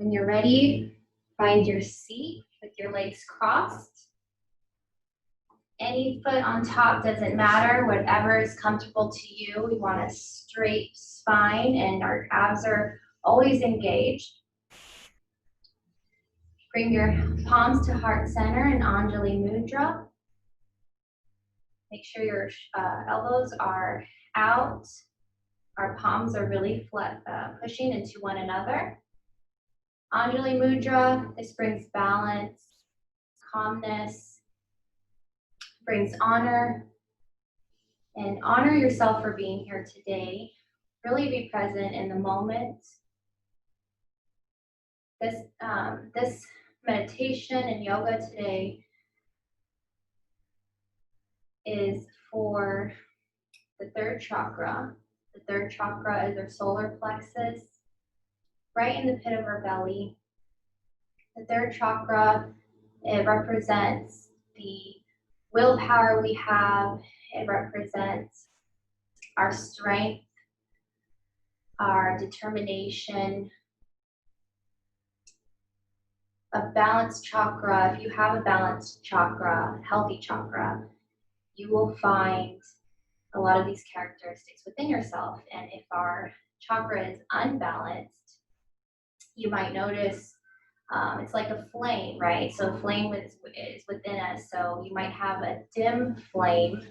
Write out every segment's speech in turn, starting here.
When you're ready, find your seat with your legs crossed. Any foot on top doesn't matter, whatever is comfortable to you. We want a straight spine and our abs are always engaged. Bring your palms to heart center in Anjali Mudra. Make sure your elbows are out. Our palms are really flat, pushing into one another. Anjali Mudra, this brings balance, calmness, brings honor, and honor yourself for being here today. Really be present in the moment. This meditation and yoga today is for the third chakra. The third chakra is our solar plexus, right in the pit of our belly. The third chakra, it represents the willpower we have. It represents our strength, our determination. A balanced chakra, if you have a balanced chakra, healthy chakra, you will find a lot of these characteristics within yourself. And if our chakra is unbalanced, you might notice it's like a flame, right? So flame is within us. So you might have a dim flame,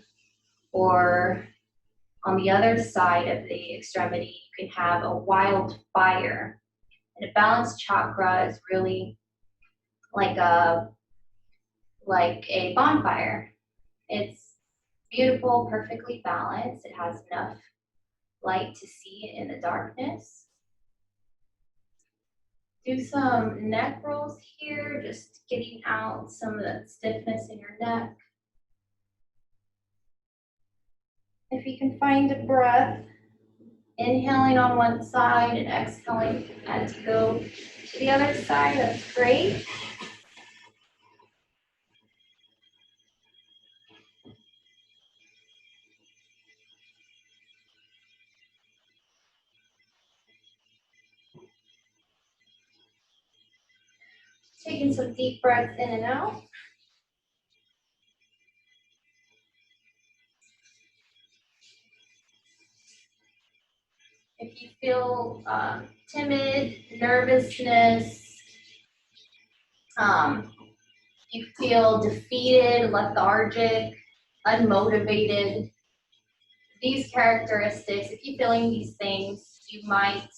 or on the other side of the extremity, you can have a wild fire. And a balanced chakra is really like a bonfire. It's beautiful, perfectly balanced. It has enough light to see it in the darkness. Do some neck rolls here, just getting out some of that stiffness in your neck. If you can find a breath, inhaling on one side and exhaling as you go to the other side, that's great. Taking some deep breaths in and out. If you feel timid, nervousness, you feel defeated, lethargic, unmotivated, these characteristics, if you're feeling these things, you might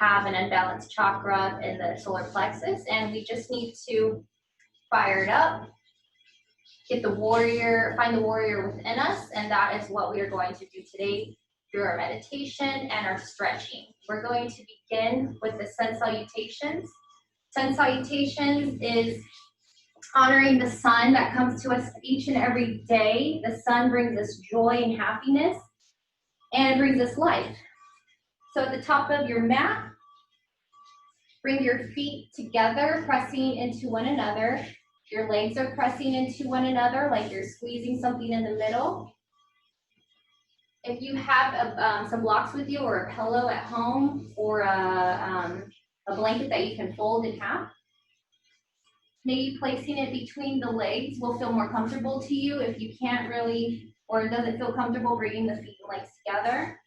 have an unbalanced chakra in the solar plexus, and we just need to fire it up, get the warrior, find the warrior within us, and that is what we are going to do today through our meditation and our stretching. We're going to begin with the sun salutations. Sun salutations is honoring the sun that comes to us each and every day. The sun brings us joy and happiness, and it brings us life. So at the top of your mat, bring your feet together, pressing into one another. Your legs are pressing into one another like you're squeezing something in the middle. If you have some blocks with you, or a pillow at home, or a blanket that you can fold in half, maybe placing it between the legs will feel more comfortable to you. If you can't really, or it doesn't feel comfortable bringing the feet and legs together,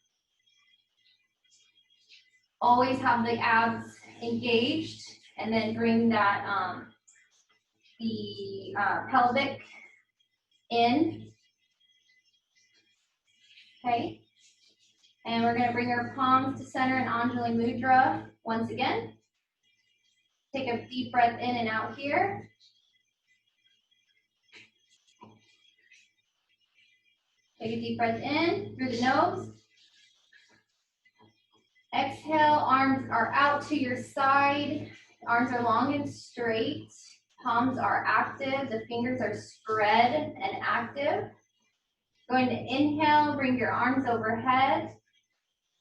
always have the abs engaged, and then bring that the pelvic in. Okay, and we're going to bring our palms to center in Anjali Mudra once again. Take a deep breath in and out here. Take a deep breath in through the nose. Exhale, arms are out to your side. Arms are long and straight. Palms are active. The fingers are spread and active. Going to inhale, bring your arms overhead.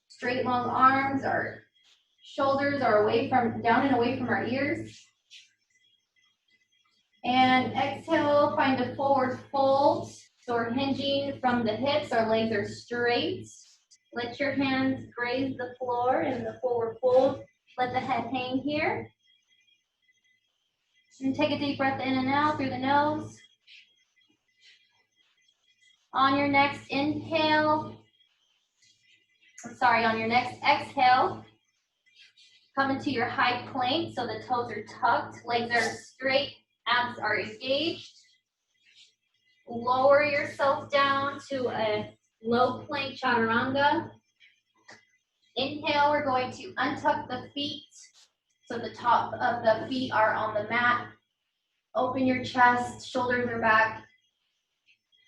Straight, long arms. Our shoulders are down and away from our ears. And exhale, find a forward fold. So we're hinging from the hips. Our legs are straight. Let your hands graze the floor in the forward fold. Let the head hang here. And take a deep breath in and out through the nose. On your next inhale, on your next exhale, come into your high plank so the toes are tucked, legs are straight, abs are engaged. Lower yourself down to a low plank chaturanga. Inhale, we're going to untuck the feet so the top of the feet are on the mat. Open your chest, shoulders are back,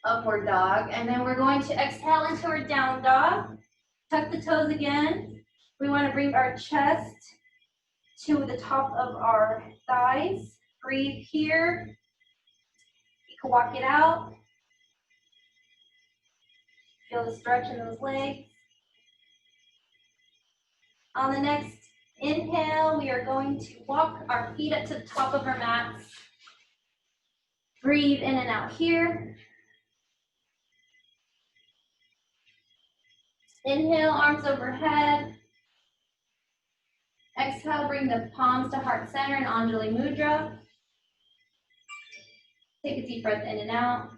upward dog. And then we're going to exhale into our down dog. Tuck the toes again. We want to bring our chest to the top of our thighs. Breathe here. You can walk it out. Feel the stretch in those legs. On the next inhale, we are going to walk our feet up to the top of our mats. Breathe in and out here. Inhale, arms overhead. Exhale, bring the palms to heart center in Anjali Mudra. Take a deep breath in and out.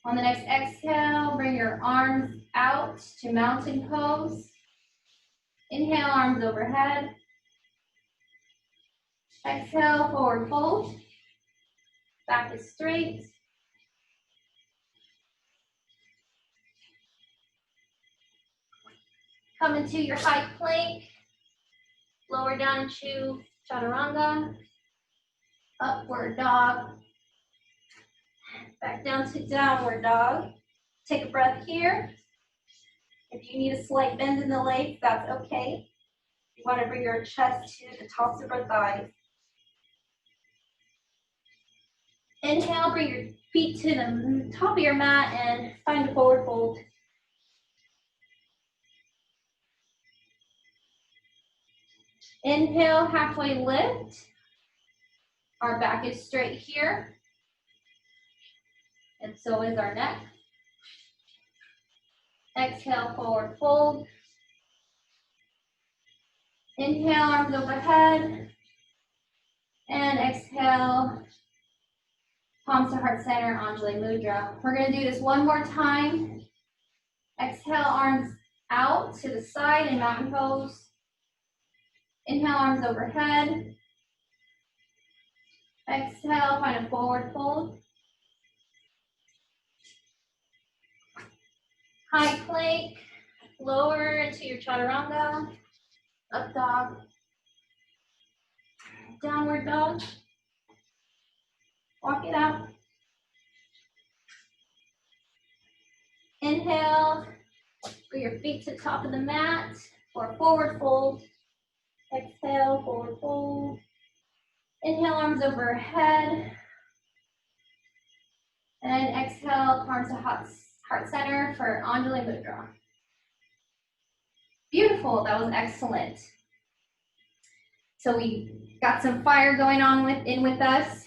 On the next exhale, bring your arms out to mountain pose. Inhale, arms overhead. Exhale, forward fold. Back is straight. Come into your high plank. Lower down to chaturanga. Upward dog. Back down to downward dog. Take a breath here. If you need a slight bend in the legs, that's okay. You want to bring your chest to the tops of our thighs. Inhale, bring your feet to the top of your mat and find a forward fold. Inhale, halfway lift. Our back is straight here. And so is our neck. Exhale, forward fold. Inhale, arms overhead. And exhale, palms to heart center, Anjali Mudra. We're going to do this one more time. Exhale, arms out to the side in mountain pose. Inhale, arms overhead. Exhale, find a forward fold. High plank, lower into your chaturanga. Up dog. Downward dog. Walk it out. Inhale, bring your feet to the top of the mat for a forward fold. Exhale, forward fold. Inhale, arms overhead. And exhale, palms to heart center for Anjali Mudra. Beautiful, that was excellent. So we got some fire going on with us.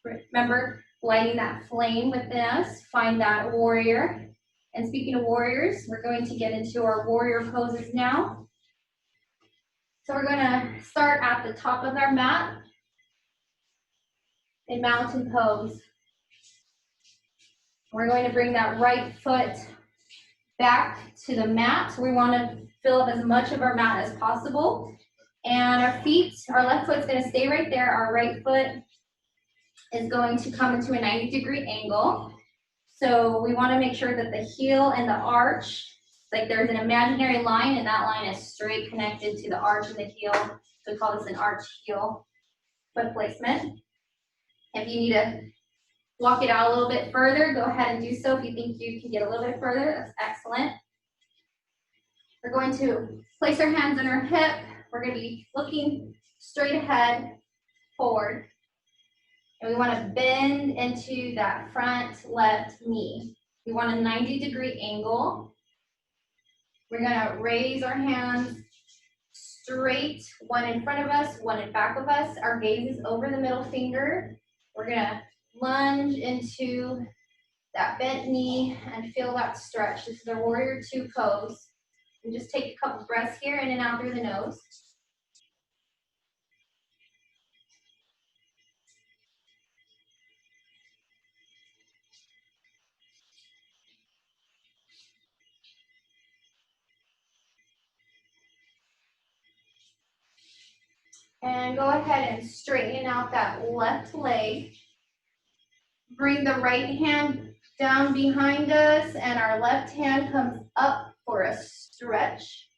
Remember, lighting that flame within us. Find that warrior. And speaking of warriors, we're going to get into our warrior poses now. So we're going to start at the top of our mat in mountain pose. We're going to bring that right foot back to the mat. We want to fill up as much of our mat as possible. And our feet, our left foot's going to stay right there. Our right foot is going to come into a 90-degree angle. So we want to make sure that the heel and the arch, like there's an imaginary line and that line is straight connected to the arch and the heel. So we call this an arch heel foot placement. If you need to walk it out a little bit further, go ahead and do so. If you think you can get a little bit further, that's excellent. We're going to place our hands on our hip. We're going to be looking straight ahead, forward. And we want to bend into that front left knee. We want a 90-degree angle. We're going to raise our hands straight, one in front of us, one in back of us. Our gaze is over the middle finger. We're going to lunge into that bent knee and feel that stretch. This is a warrior two pose. And just take a couple breaths here, in and out through the nose. And go ahead and straighten out that left leg. Bring the right hand down behind us, and our left hand comes up for a stretch.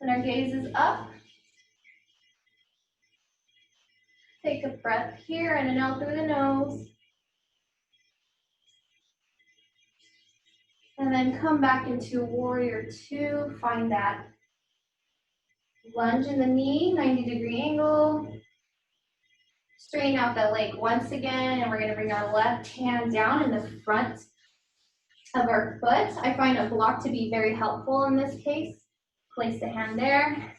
And our gaze is up. Take a breath here, in and out through the nose. And then come back into warrior two. Find that lunge in the knee, 90-degree angle. Straighten out that leg once again, and we're going to bring our left hand down in the front of our foot. I find a block to be very helpful in this case. Place the hand there.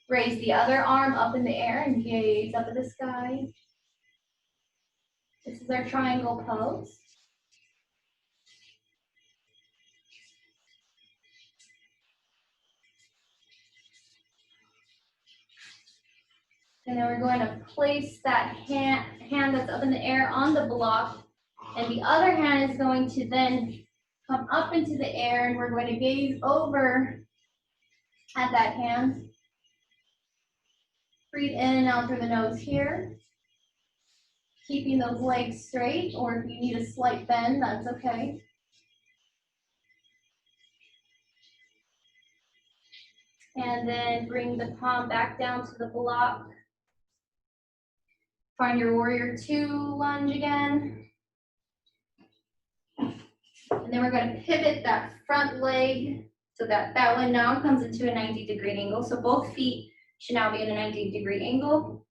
Raise the other arm up in the air and gaze up at the sky. This is our triangle pose. And then we're going to place that hand that's up in the air on the block. And the other hand is going to then come up into the air, and we're going to gaze over at that hand. Breathe in and out through the nose here. Keeping those legs straight, or if you need a slight bend, that's okay. And then bring the palm back down to the block. Find your warrior two lunge again. And then we're going to pivot that front leg so that that one now comes into a 90-degree angle. So both feet should now be in a 90-degree angle.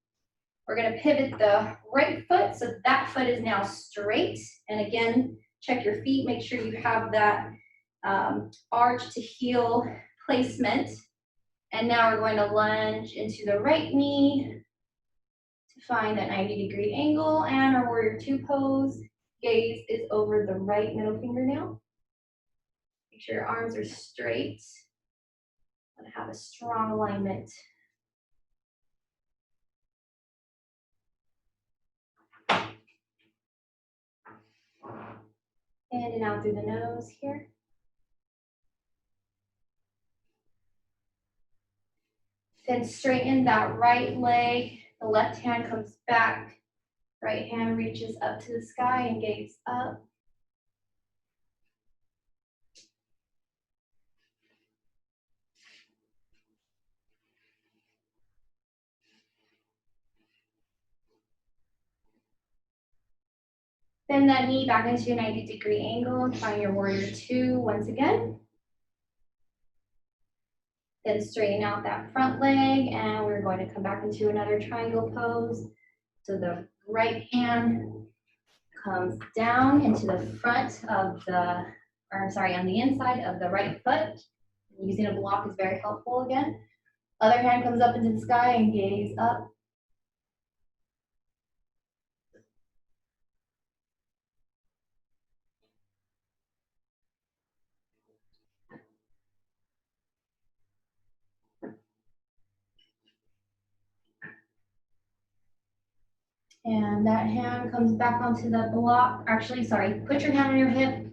We're going to pivot the right foot so that foot is now straight. And again, check your feet. Make sure you have that arch to heel placement. And now we're going to lunge into the right knee to find that 90-degree angle, and our warrior two pose. Gaze is over the right middle fingernail. Make sure your arms are straight and have a strong alignment. In and out through the nose here. Then straighten that right leg. The left hand comes back. Right hand reaches up to the sky and gaze up. Bend that knee back into a 90-degree angle and find your warrior two once again. Then straighten out that front leg, and we're going to come back into another triangle pose. So the right hand comes down into the front of the, on the inside of the right foot. Using a block is very helpful again. Other hand comes up into the sky and gaze up. And that hand comes back onto the block. Actually, sorry, put your hand on your hip.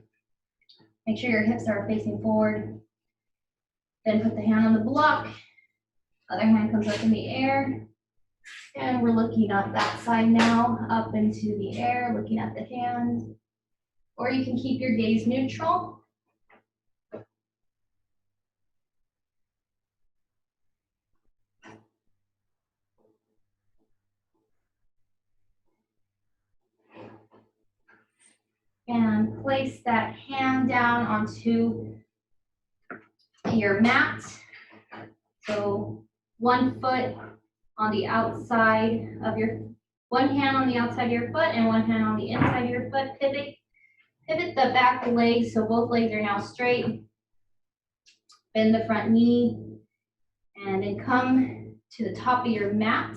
Make sure your hips are facing forward. Then put the hand on the block. Other hand comes up in the air. And we're looking at that side now, up into the air, looking at the hand. Or you can keep your gaze neutral. And place that hand down onto your mat. So one foot on the outside of your, one hand on the outside of your foot and one hand on the inside of your foot. Pivot the back leg so both legs are now straight. Bend the front knee and then come to the top of your mat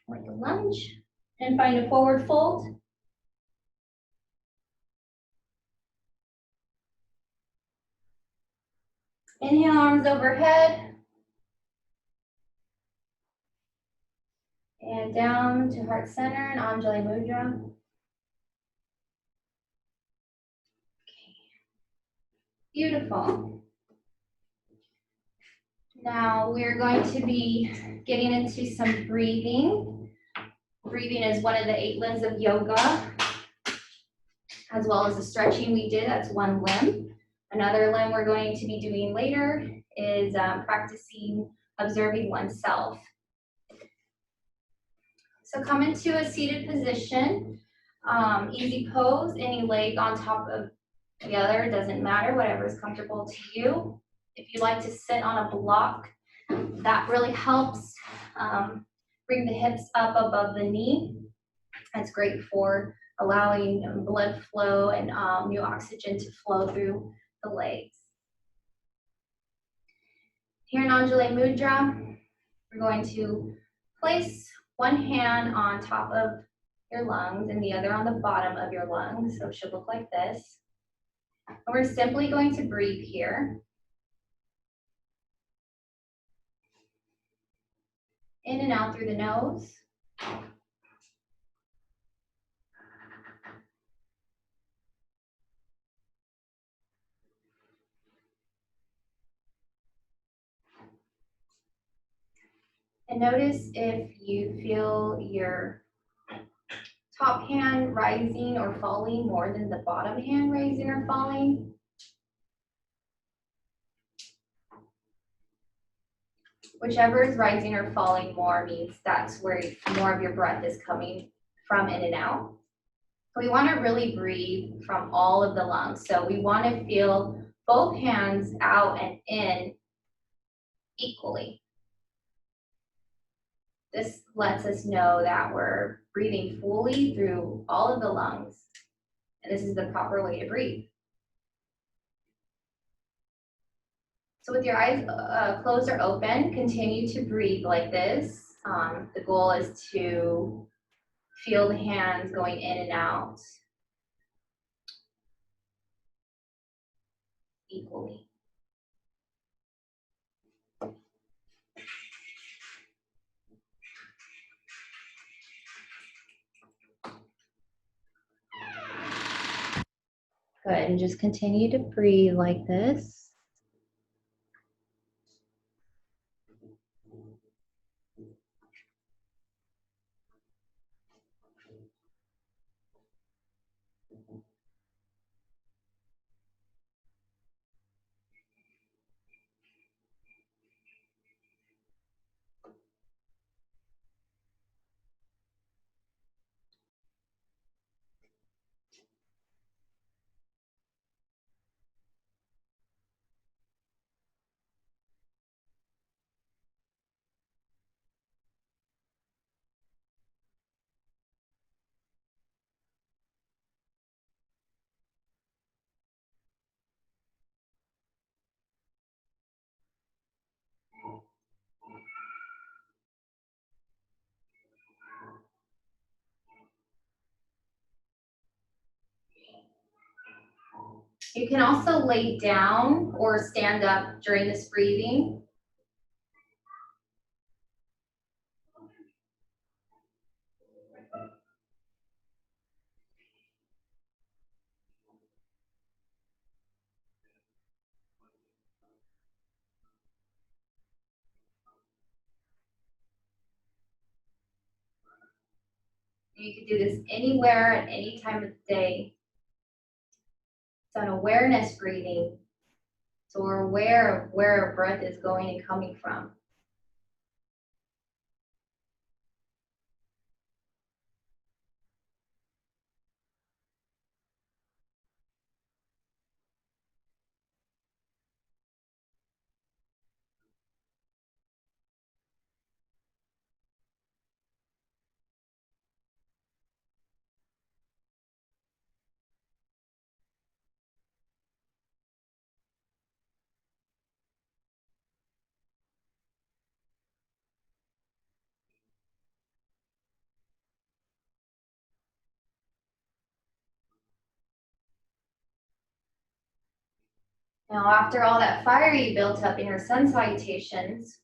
like a lunge and find a forward fold. Inhale, arms overhead. And down to heart center and Anjali Mudra. Okay. Beautiful. Now we're going to be getting into some breathing. Breathing is one of the 8 limbs of yoga, as well as the stretching we did. That's one limb. Another limb we're going to be doing later is practicing observing oneself. So come into a seated position, easy pose, any leg on top of the other, doesn't matter, whatever is comfortable to you. If you like to sit on a block, that really helps bring the hips up above the knee. That's great for allowing blood flow and new oxygen to flow through the legs. Here in Anjali Mudra, we're going to place one hand on top of your lungs and the other on the bottom of your lungs. So it should look like this. And we're simply going to breathe here. In and out through the nose. And notice if you feel your top hand rising or falling more than the bottom hand rising or falling. Whichever is rising or falling more means that's where more of your breath is coming from in and out. We want to really breathe from all of the lungs. So we want to feel both hands out and in equally. This lets us know that we're breathing fully through all of the lungs. And this is the proper way to breathe. So with your eyes closed or open, continue to breathe like this. The goal is to feel the hands going in and out equally. Good, and just continue to breathe like this. You can also lay down or stand up during this breathing. You can do this anywhere at any time of the day. It's an awareness breathing. So we're aware of where our breath is going and coming from. Now, after all that fire you built up in your sun salutations,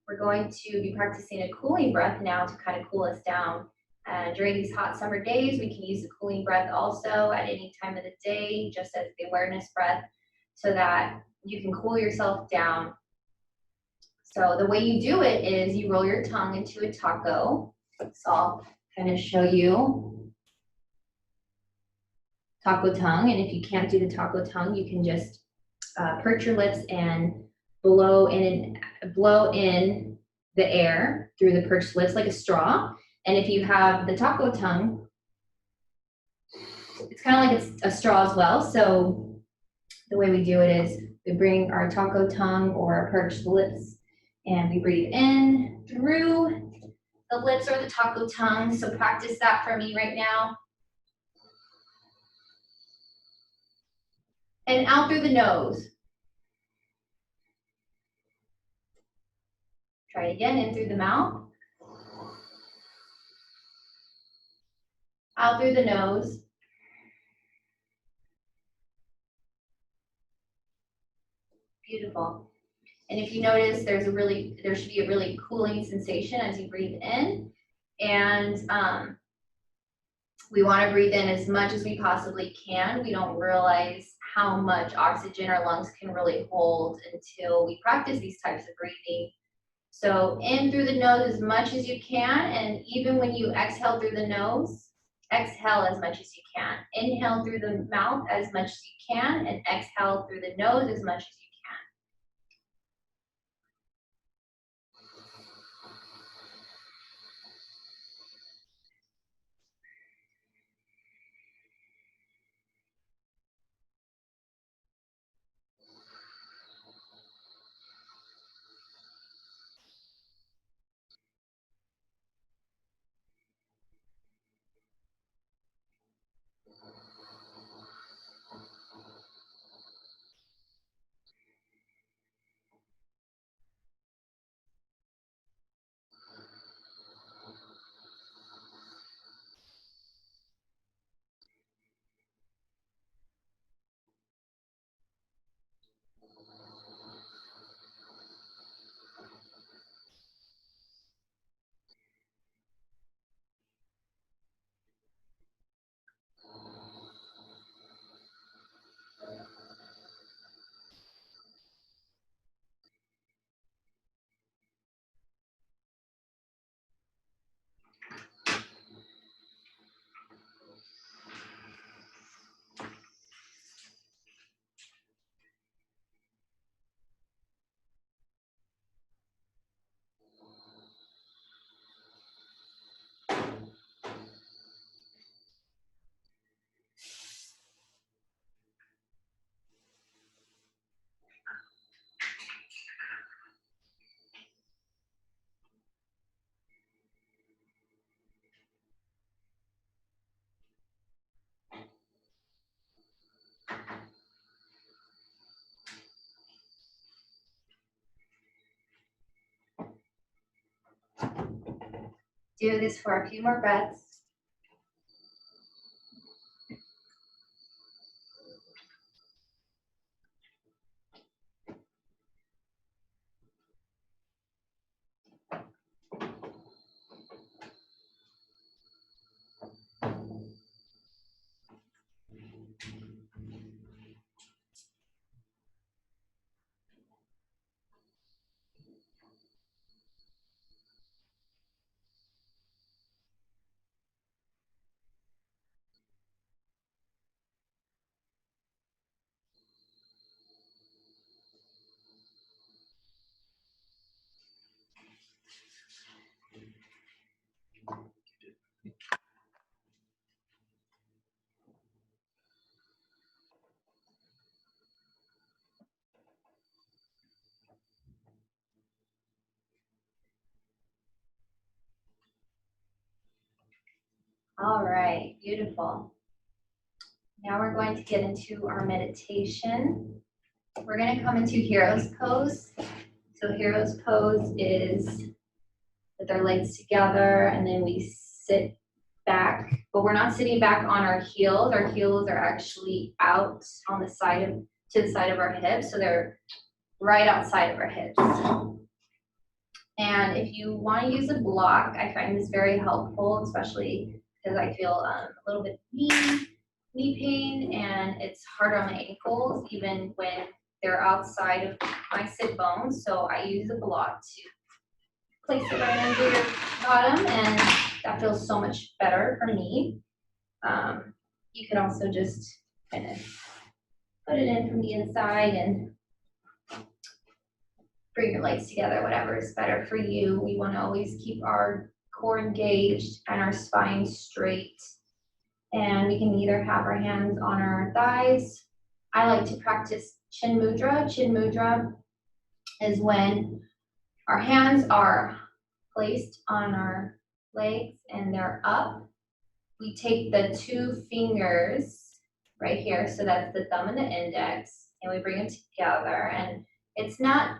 we're going to be practicing a cooling breath now to kind of cool us down. And during these hot summer days, we can use the cooling breath also at any time of the day, just as the awareness breath, so that you can cool yourself down. So the way you do it is you roll your tongue into a taco. So I'll kind of show you taco tongue. And if you can't do the taco tongue, you can just perch your lips and blow in the air through the perched lips like a straw. And if you have the taco tongue, it's kind of like it's a straw as well. So the way we do it is we bring our taco tongue or our perched lips and we breathe in through the lips or the taco tongue. So practice that for me right now. And out through the nose. Try it again, in through the mouth. Out through the nose. Beautiful. And if you notice, there should be a really cooling sensation as you breathe in. And we want to breathe in as much as we possibly can. We don't realize how much oxygen our lungs can really hold until we practice these types of breathing. So in through the nose as much as you can, and even when you exhale through the nose, exhale as much as you can. Inhale through the mouth as much as you can, and exhale through the nose as much as you can. Do this for a few more breaths. All right, beautiful. Now we're going to get into our meditation. We're going to come into Hero's Pose. So Hero's Pose is with our legs together, and then we sit back, but we're not sitting back on our heels. Our heels are actually out on the side to the side of our hips, so they're right outside of our hips. And if you want to use a block, I find this very helpful, especially because I feel a little bit knee pain, and it's hard on my ankles, even when they're outside of my sit bones. So I use a block to place it right under your bottom, and that feels so much better for me. You can also just kind of put it in from the inside and bring your legs together, whatever is better for you. We want to always keep our core engaged and our spine straight. And we can either have our hands on our thighs. I like to practice chin mudra. Chin mudra is when our hands are placed on our legs and they're up. We take the two fingers right here, so that's the thumb and the index, and we bring them together. And it's not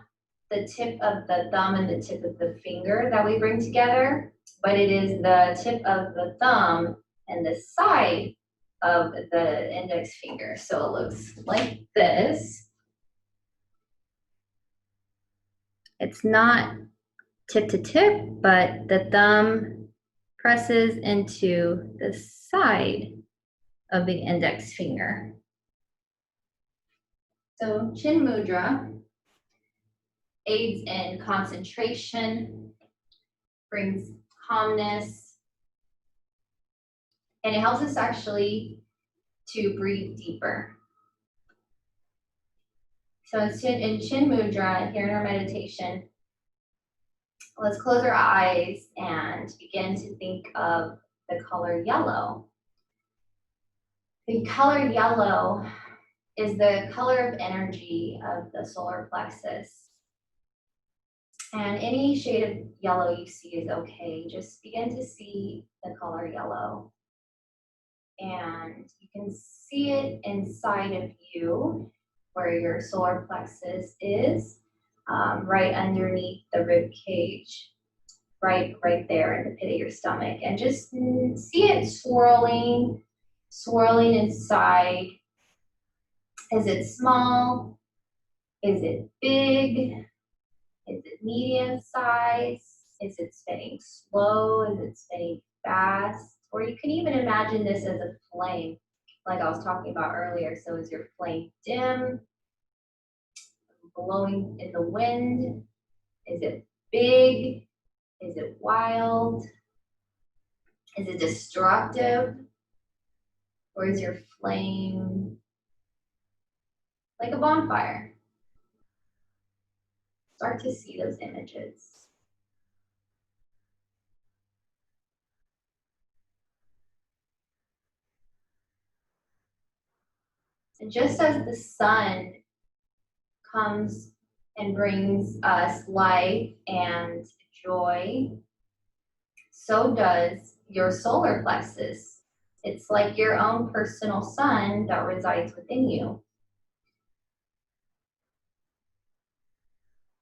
the tip of the thumb and the tip of the finger that we bring together, but it is the tip of the thumb and the side of the index finger. So it looks like this. It's not tip to tip, but the thumb presses into the side of the index finger. So chin mudra aids in concentration, brings calmness, and it helps us actually to breathe deeper. So in chin mudra, here in our meditation, let's close our eyes and begin to think of the color yellow. The color yellow is the color of energy of the solar plexus. And any shade of yellow you see is okay. Just begin to see the color yellow. And you can see it inside of you, where your solar plexus is, right underneath the rib cage, right there in the pit of your stomach. And just see it swirling inside. Is it small? Is it big? Is it medium size? Is it spinning slow? Is it spinning fast? Or you can even imagine this as a flame, like I was talking about earlier. So is your flame dim, blowing in the wind? Is it big? Is it wild? Is it destructive? Or is your flame like a bonfire? Start to see those images. And just as the sun comes and brings us life and joy, so does your solar plexus. It's like your own personal sun that resides within you.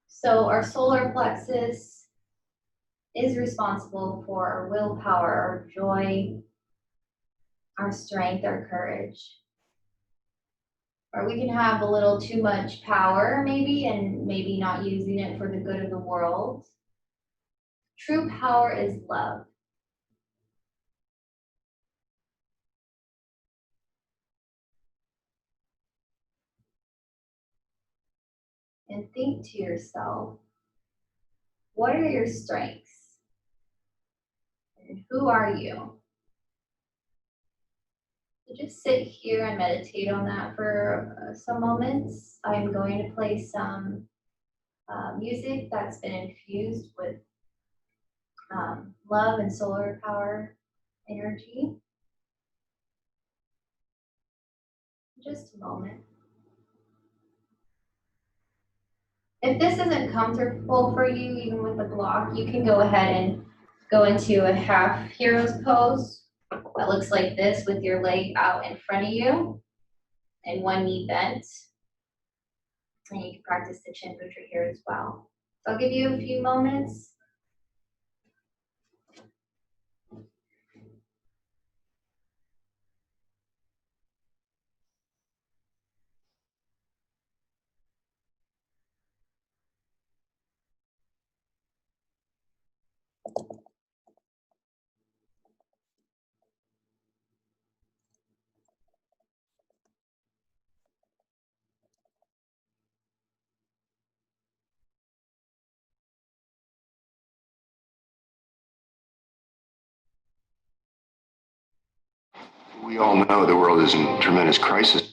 So our solar plexus is responsible for our willpower, our joy, our strength, our courage. Or we can have a little too much power maybe, and maybe not using it for the good of the world. True power is love. And think to yourself, what are your strengths? And who are you? So just sit here and meditate on that for some moments. I'm going to play some music that's been infused with love and solar power energy. Just a moment. If this isn't comfortable for you, even with the block, you can go ahead and go into a half hero's pose that looks like this, with your leg out in front of you and one knee bent. And you can practice the chin mudra here as well. So I'll give you a few moments. We all know the world is in tremendous crisis.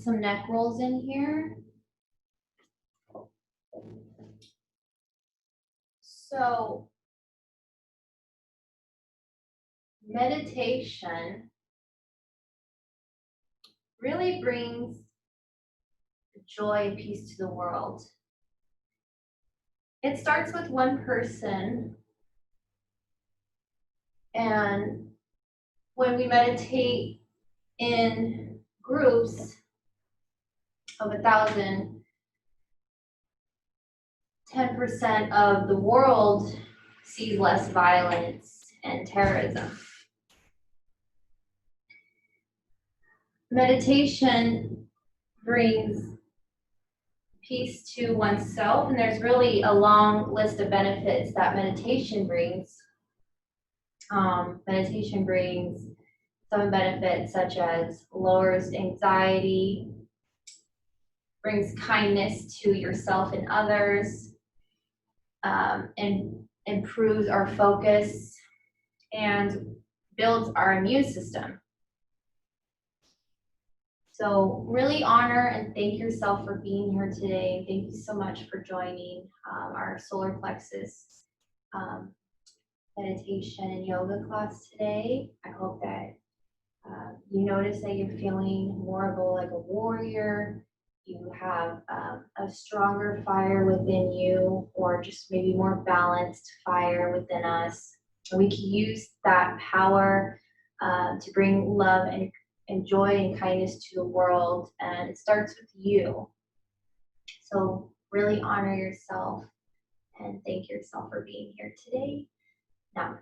some neck rolls in here. So meditation really brings joy and peace to the world. It starts with one person, and when we meditate in groups of 1,000, 10% of the world sees less violence and terrorism. Meditation brings peace to oneself, and there's really a long list of benefits that meditation brings. Meditation brings some benefits such as lowers anxiety, brings kindness to yourself and others, and improves our focus and builds our immune system. So really honor and thank yourself for being here today. Thank you so much for joining our solar plexus meditation and yoga class today. I hope that you notice that you're feeling more of like a warrior. You have a stronger fire within you, or just maybe more balanced fire within us. And we can use that power to bring love and joy and kindness to the world, and it starts with you. So really honor yourself and thank yourself for being here today. Namaste.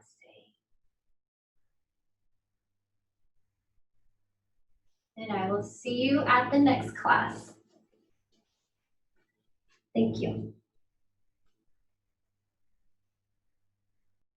And I will see you at the next class. Thank you.